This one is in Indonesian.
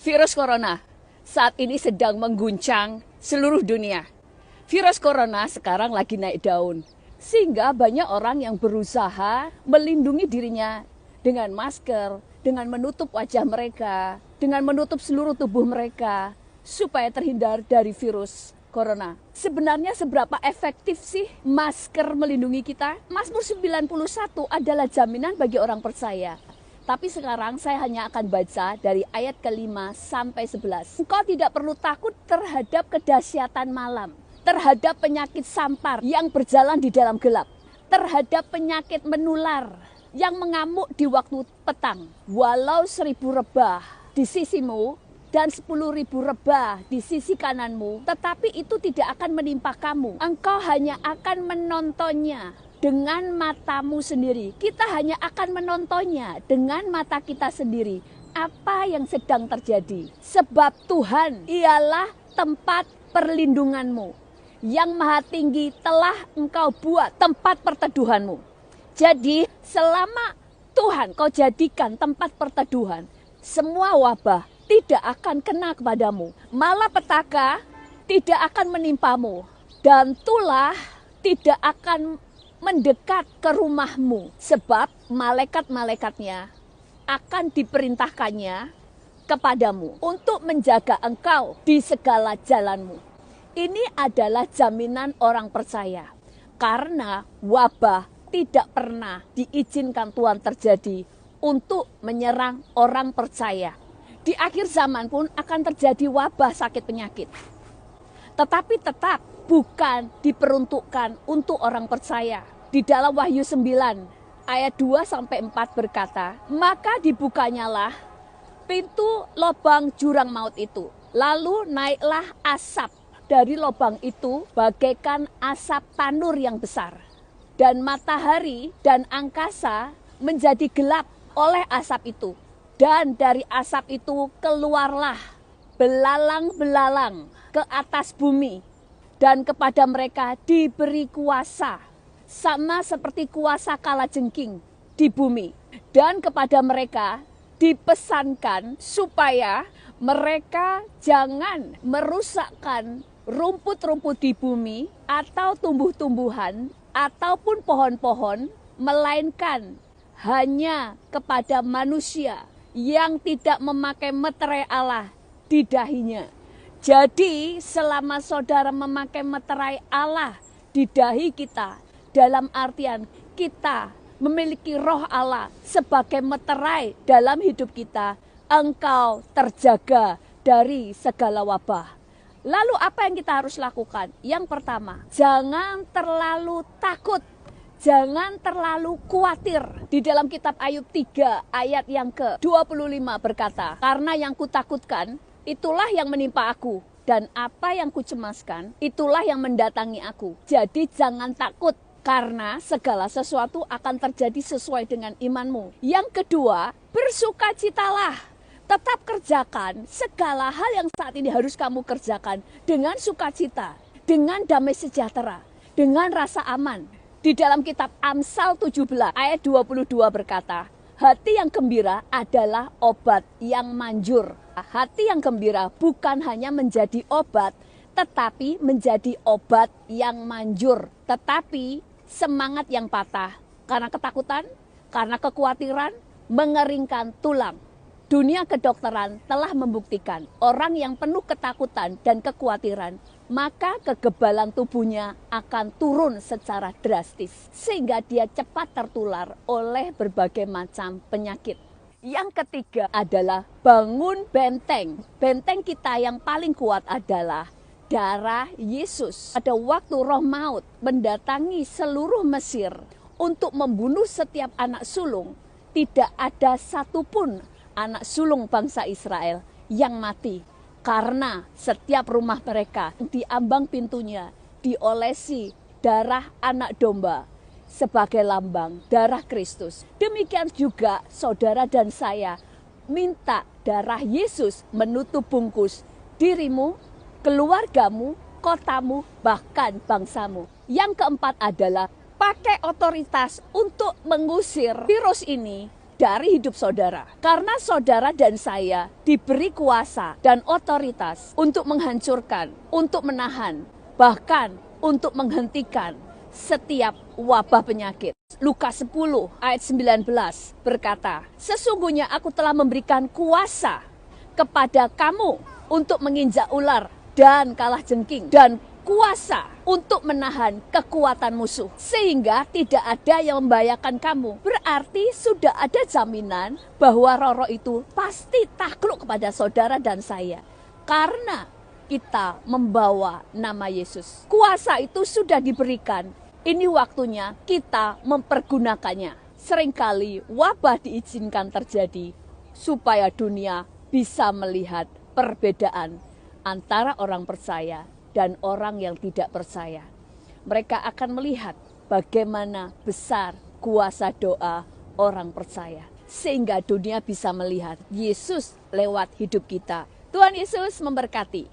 Virus corona saat ini sedang mengguncang seluruh dunia. Virus corona sekarang lagi naik daun, sehingga banyak orang yang berusaha melindungi dirinya dengan masker, dengan menutup wajah mereka, dengan menutup seluruh tubuh mereka, supaya terhindar dari virus corona. Sebenarnya seberapa efektif sih masker melindungi kita? Mazmur 91 adalah jaminan bagi orang percaya. Tapi sekarang saya hanya akan baca dari ayat ke-5 sampai 11. Engkau tidak perlu takut terhadap kedahsyatan malam, terhadap penyakit sampar yang berjalan di dalam gelap, terhadap penyakit menular yang mengamuk di waktu petang. Walau 1000 rebah di sisimu dan 10.000 rebah di sisi kananmu, tetapi itu tidak akan menimpa kamu. Engkau hanya akan menontonnya dengan matamu sendiri. Kita hanya akan menontonnya dengan mata kita sendiri. Apa yang sedang terjadi? Sebab Tuhan ialah tempat perlindunganmu. Yang Maha Tinggi telah engkau buat tempat perteduhanmu. Jadi selama Tuhan kau jadikan tempat perteduhan, semua wabah tidak akan kena kepadamu. Malapetaka tidak akan menimpamu. Dan tulah tidak akan mendekat ke rumahmu. Sebab malaikat-malaikatnya akan diperintahkannya kepadamu untuk menjaga engkau di segala jalanmu. Ini adalah jaminan orang percaya. Karena wabah tidak pernah diizinkan Tuhan terjadi untuk menyerang orang percaya. Di akhir zaman pun akan terjadi wabah sakit penyakit. Tetapi tetap bukan diperuntukkan untuk orang percaya. Di dalam Wahyu 9 ayat 2-4 berkata, maka dibukanyalah pintu lubang jurang maut itu. Lalu naiklah asap dari lubang itu bagaikan asap tanur yang besar. Dan matahari dan angkasa menjadi gelap oleh asap itu. Dan dari asap itu keluarlah belalang-belalang ke atas bumi. Dan kepada mereka diberi kuasa, sama seperti kuasa kalajengking di bumi. Dan kepada mereka dipesankan supaya mereka jangan merusakkan rumput-rumput di bumi atau tumbuh-tumbuhan ataupun pohon-pohon, melainkan hanya kepada manusia yang tidak memakai meterai Allah di dahinya. Jadi selama saudara memakai meterai Allah di dahi kita, dalam artian kita memiliki roh Allah sebagai meterai dalam hidup kita, engkau terjaga dari segala wabah. Lalu apa yang kita harus lakukan? Yang pertama, jangan terlalu takut. Jangan terlalu khawatir. Di dalam kitab Ayub 3 ayat yang ke-25 berkata, karena yang kutakutkan itulah yang menimpa aku, dan apa yang kucemaskan itulah yang mendatangi aku. Jadi jangan takut, karena segala sesuatu akan terjadi sesuai dengan imanmu. Yang kedua, bersukacitalah. Tetap kerjakan segala hal yang saat ini harus kamu kerjakan dengan sukacita, dengan damai sejahtera, dengan rasa aman. Di dalam kitab Amsal 17 ayat 22 berkata, hati yang gembira adalah obat yang manjur. Hati yang gembira bukan hanya menjadi obat, tetapi menjadi obat yang manjur. Tetapi semangat yang patah karena ketakutan, karena kekhawatiran, mengeringkan tulang. Dunia kedokteran telah membuktikan orang yang penuh ketakutan dan kekhawatiran, maka kekebalan tubuhnya akan turun secara drastis, sehingga dia cepat tertular oleh berbagai macam penyakit. Yang ketiga adalah bangun benteng. Benteng kita yang paling kuat adalah darah Yesus. Pada waktu roh maut mendatangi seluruh Mesir untuk membunuh setiap anak sulung, tidak ada satupun anak sulung bangsa Israel yang mati, karena setiap rumah mereka di ambang pintunya diolesi darah anak domba sebagai lambang darah Kristus. Demikian juga saudara dan saya minta darah Yesus menutup bungkus dirimu, keluargamu, kotamu, bahkan bangsamu. Yang keempat adalah pakai otoritas untuk mengusir virus ini dari hidup saudara. Karena saudara dan saya diberi kuasa dan otoritas untuk menghancurkan, untuk menahan, bahkan untuk menghentikan setiap wabah penyakit. Lukas 10 ayat 19 berkata, sesungguhnya aku telah memberikan kuasa kepada kamu untuk menginjak ular dan kalajengking, dan kuasa untuk menahan kekuatan musuh, sehingga tidak ada yang membahayakan kamu. Berarti sudah ada jaminan bahwa roh-roh itu pasti takluk kepada saudara dan saya, karena kita membawa nama Yesus. Kuasa itu sudah diberikan. Ini waktunya kita mempergunakannya. Seringkali wabah diizinkan terjadi supaya dunia bisa melihat perbedaan antara orang percaya dan orang yang tidak percaya. Mereka akan melihat bagaimana besar kuasa doa orang percaya, sehingga dunia bisa melihat Yesus lewat hidup kita. Tuhan Yesus memberkati.